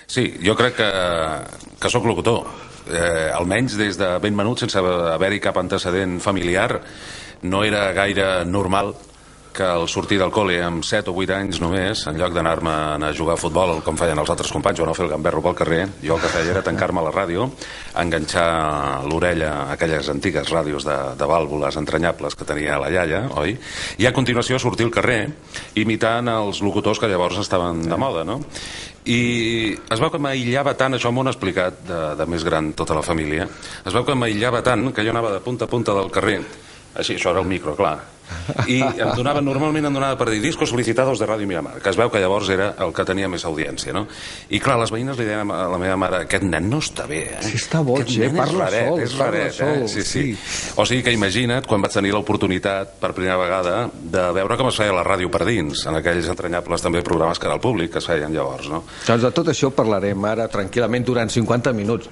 Sí, jo crec que sóc locutor. Almenys des de ben menut, sense haver-hi cap antecedent familiar, no era gaire normal que al sortir del col·le amb 7 o 8 anys només, en lloc d'anar-me a jugar a futbol com feien els altres companys o no fer el gamberro pel carrer, jo el que feia era tancar-me a la ràdio, enganxar l'orella a aquelles antigues ràdios de vàlvules entranyables que tenia la iaia, oi? I a continuació sortir al carrer imitant els locutors que llavors estaven de moda, no? I es veu que m'aïllava tant, això m'ho han explicat de més gran tota la família, es veu que m'aïllava tant que jo anava de punta a punta del carrer, així, això era el micro, clar, i normalment em donava per dir discos solicitados de Ràdio Miramar, que es veu que llavors era el que tenia més audiència, no? I clar, les veïnes li deien a la meva mare, aquest nen no està bé, Si està boig, parla sol, és raret, sí. O sigui que imagina't quan vaig tenir l'oportunitat per primera vegada de veure com es feia la ràdio per dins, en aquells entranyables també programes que era el públic que es feien llavors, no? Doncs de tot això parlarem ara tranquil·lament durant 50 minuts.